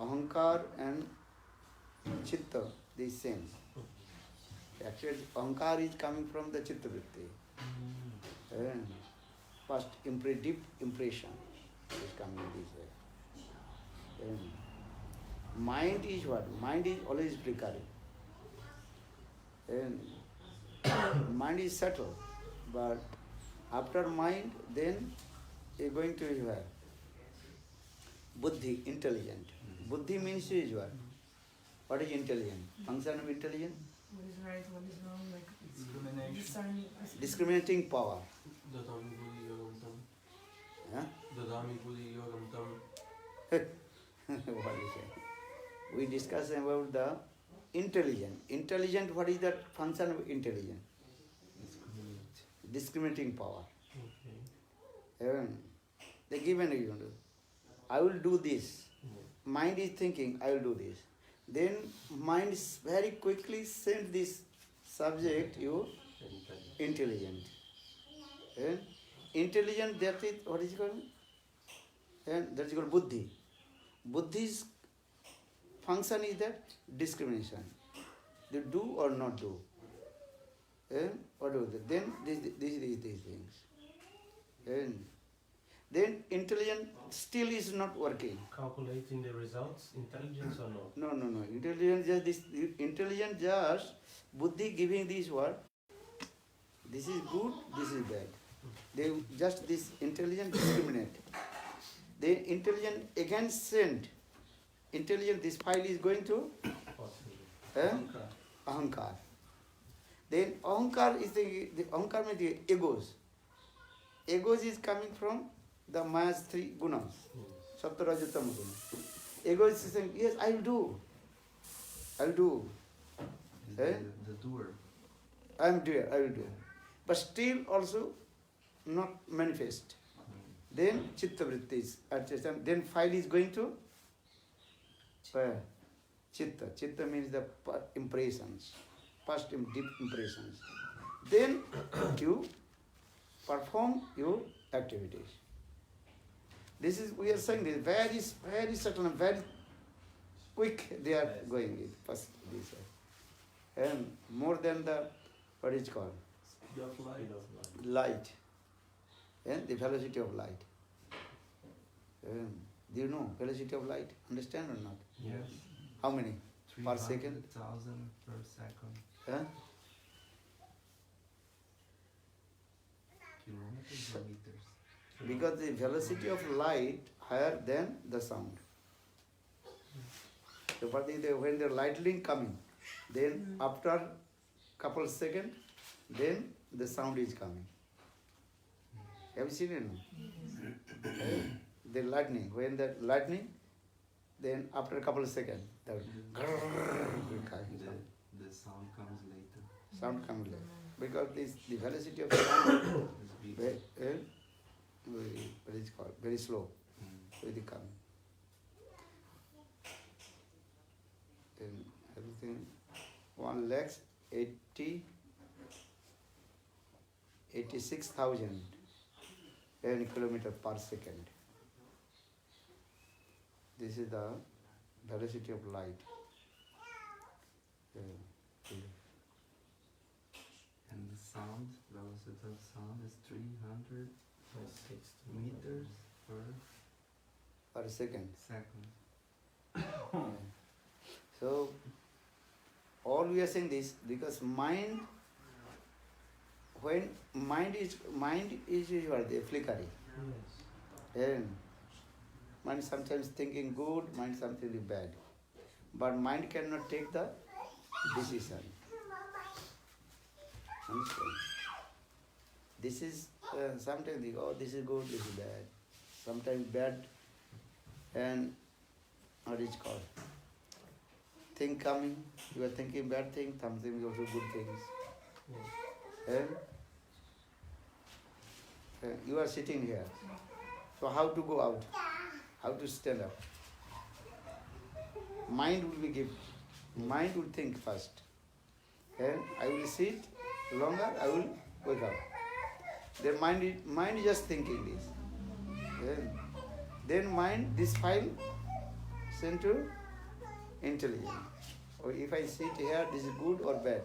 ahankar and chitta, the same. Actually, ahankar is coming from the chitta vritti. And first, deep impression is coming this way. And mind is what? Mind is always flickering. And mind is subtle, but after mind, then you're going to be where? Buddhi, intelligent. Buddhi means is what? What is intelligent? Function of intelligent? What is right, what is wrong, like Discrimination. Discriminating power. Dadami Budi Yogam Tam. Huh? Dadami Budi Yogam Tam. What is it? We discuss about the intelligent. Intelligent, what is the function of intelligent? Discriminating power. Okay. They give an example. I will do this. Mind is thinking, I will do this. Then mind is very quickly send this subject, you intelligent. Intelligent, that is, what is it called? And that is called buddhi. Buddhi's function is that discrimination. They do or not do. What do they? Then these things. And then intelligent still is not working. Calculating the results, intelligence or not? No. Intelligent just buddhi giving this word. This is good, this is bad. They just this intelligent discriminate. Then intelligent again send. Intelligent, this file is going to ahankar. Then ahankar is the ahankar means the egos. Egos is coming from the Maya's three gunas. Sattva Rajatama guna. Ego is saying, yes, I will do. I will do. The doer. I am doer, I will do. But still also not manifest. Then chitta vrittis. Then file is going to where? Chitta. Chitta means the impressions. First deep impressions. Then you perform your activities. This is, we are saying this, very subtle and very quick they are going with first this way. And more than the, what is called? Speed of light. Light. And the velocity of light. Do you know velocity of light? Understand or not? Yes. How many? Per second? 300,000 per second. Huh? Kilometers or meters? Because the velocity of light higher than the sound. So when the lightning coming, then after couple seconds, then the sound is coming. Have you seen it? No? The lightning, when the lightning, then after a couple of seconds, the sound comes later. sound comes later. Because the velocity of sound It's very, big. what is called, very slow. So it comes. And everything 1,86,000 kilometers per second. This is the velocity of light. And the sound, velocity of sound is 300 meters Per second. second. So, all we are saying this because mind, when mind is what they flickering. And mind sometimes thinking good, mind something bad. But mind cannot take the decision. Understand? This is sometimes they, oh, this is good, this is bad. Sometimes bad and what is called? Thing coming, you are thinking bad thing, something also good things. And you are sitting here. So how to go out? How to stand up? Mind will be given. Mind will think first. And I will sit longer, I will wake up. Then mind is just thinking this. Then mind, this file sent to intelligent. Or if I sit here, this is good or bad.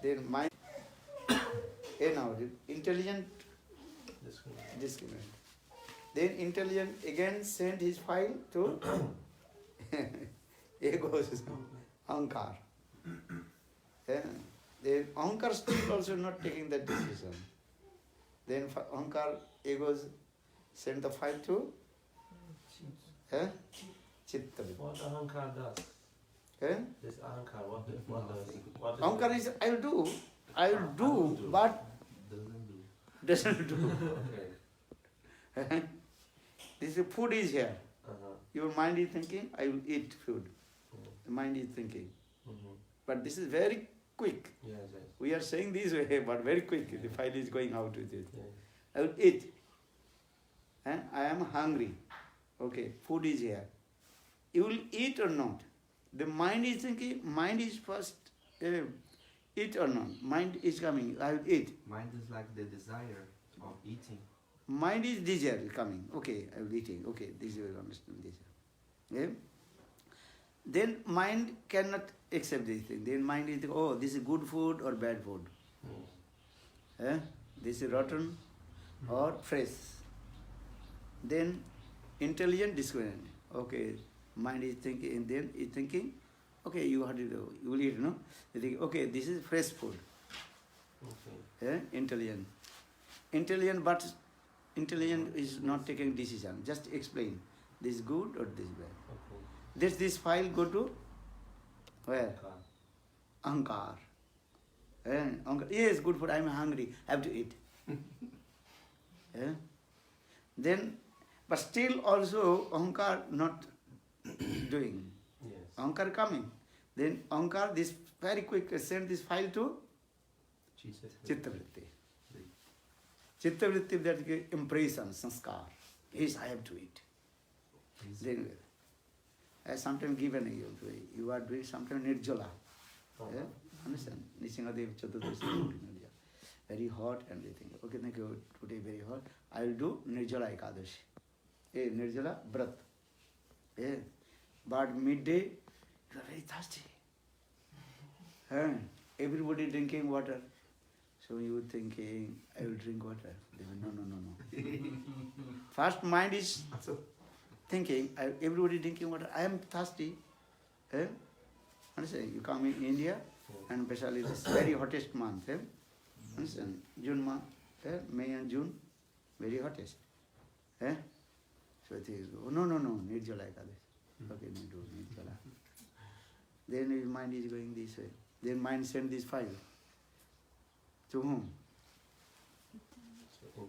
Then mind, now intelligent discriminate. Then intelligent again sent his file to ego's ahankar. Then ahankar still also not taking that decision. Then ahankar egos send the file to chitta. What ahankar does? This ahankar, what does Ahankar is I will do, but Doesn't do. doesn't do. Okay. This food is here. Uh-huh. Your mind is thinking, I will eat food. The mind is thinking. Mm-hmm. But this is very quick. Yes, yes. We are saying this way, but very quick. The file is going out with it. Yes. I will eat. And I am hungry. Okay, food is here. You will eat or not? The mind is thinking, mind is first, eat or not? Mind is coming, I will eat. Mind is like the desire of eating. Mind is desire coming. Okay, I will eating. Okay, this you will understand this. Yeah? Then mind cannot accept this thing. Then mind is, oh, this is good food or bad food. This is rotten or fresh. Then intelligent discriminant. Okay, mind is thinking, and then is thinking, okay, you have to do, you will eat, no? You think, okay, this is fresh food. Okay. Intelligent. Intelligent, but intelligent is not taking decision. Just explain, this is good or this is bad. Okay. This file go to where? Ahankar. Ahankar. Yes, good food. I am hungry. I have to eat. Then, but still also Ahankar not doing. Yes. Ahankar coming. Then Ahankar this very quick send this file to Chittavritti. Chittavritti, that impression, sanskar. Yes, I have to eat. Then I sometimes given you are doing sometimes nirjala. Understand? Nishingadev Chaturdashi. Very hot and everything. Okay, thank you. Today very hot. I will do nirjala ekadashi. Nirjala brat. But midday, you are very thirsty. Everybody drinking water. So you thinking, I will drink water. No. First mind is thinking, everybody drinking water. I am thirsty. Understand? You come in India, and especially this very hottest month. Understand? June month, May and June, very hottest. So it is, oh, no, nirjala ekadashi. Okay, we do nirjala. Then his mind is going this way. Then mind send this file. To whom?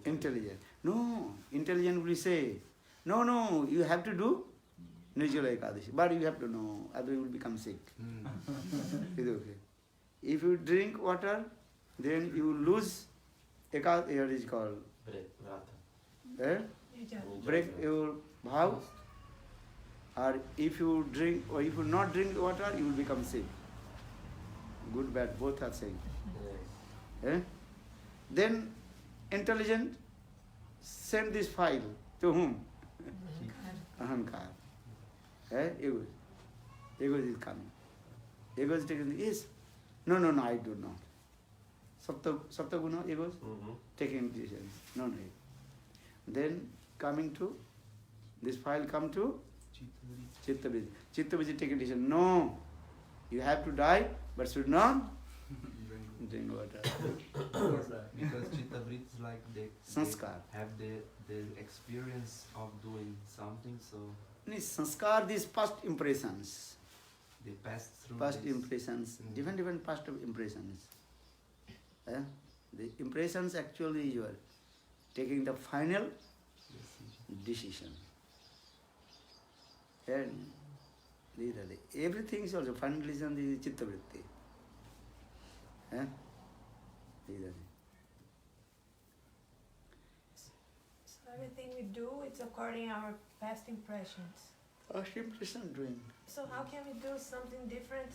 Intelligent. No, intelligent will say, no, you have to do nirjala ekadashi. But you have to know, otherwise you will become sick. Is okay. If you drink water, then you lose what is called break your bhav. Or if you drink or if you not drink water, you will become sick. Good, bad, both are saying. Then intelligent send this file to whom? Ahankar. Ego. Ego is coming. Ego is taking yes. No, I do not. Saptaguna egos taking decisions. No. Then coming to this file come to Chittavritti. Chittavritti taking decision. No, you have to die, but should not drink water. Because Chittavritti is like they Sanskar. have the experience of doing something, so Sanskar, these past impressions. they pass through Past this. impressions, different past impressions. The impressions actually you are taking the final decision. And everything is also final decision is Chittavritti. So everything we do, it's according our past impressions. Past impression doing. So how can we do something different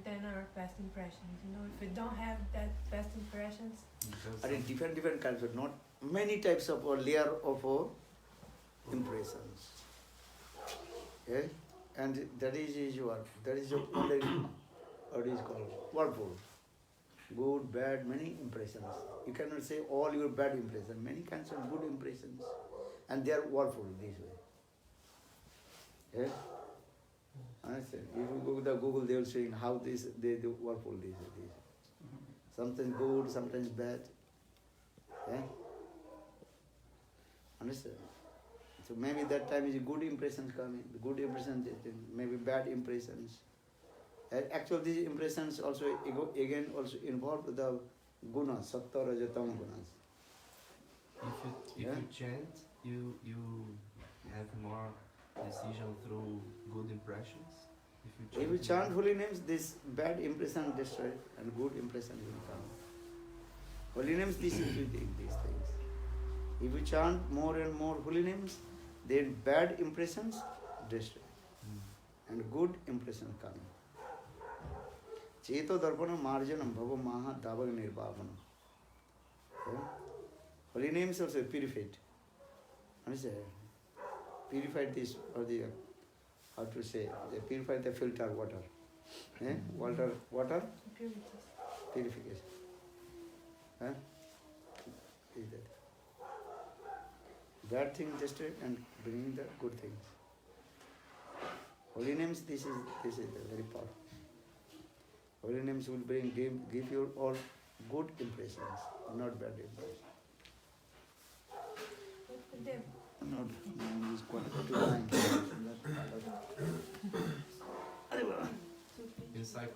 than our past impressions? If we don't have that past impressions. Because Are different kinds of not many types of or layer of impressions. Okay? And that is your, that is your only, what is called, whirlpool. Good, bad, many impressions. You cannot say all your bad impressions, many kinds of good impressions. And they are whirlpool this way. Okay? Understand? If you go to the Google, they will say how this, they do whirlpool this. Sometimes good, sometimes bad. Okay? Understand? So maybe that time is a good impressions coming, the good impressions, maybe bad impressions. And actually these impressions also again also involve the gunas, sattva, raja, tama gunas. If Yeah. you chant, you have more decision through good impressions. If you chant holy names, this bad impression destroyed and good impression will come. Holy names, this is these things. If you chant more and more holy names, then bad impressions destroyed and good impression coming. Cheto darpana marjanam bhava maha davag nirbhavanam. Okay? Holy names also purified. Understand? Purified this or the, how to say, they purify the filter water. Eh? Water Impurities. purification. Huh? Is that? Bad thing destroyed and bringing the good things. Holy names, this is the very powerful. Holy names will give you all good impressions, not bad impressions. With them. Not, no, it's quite too long. inside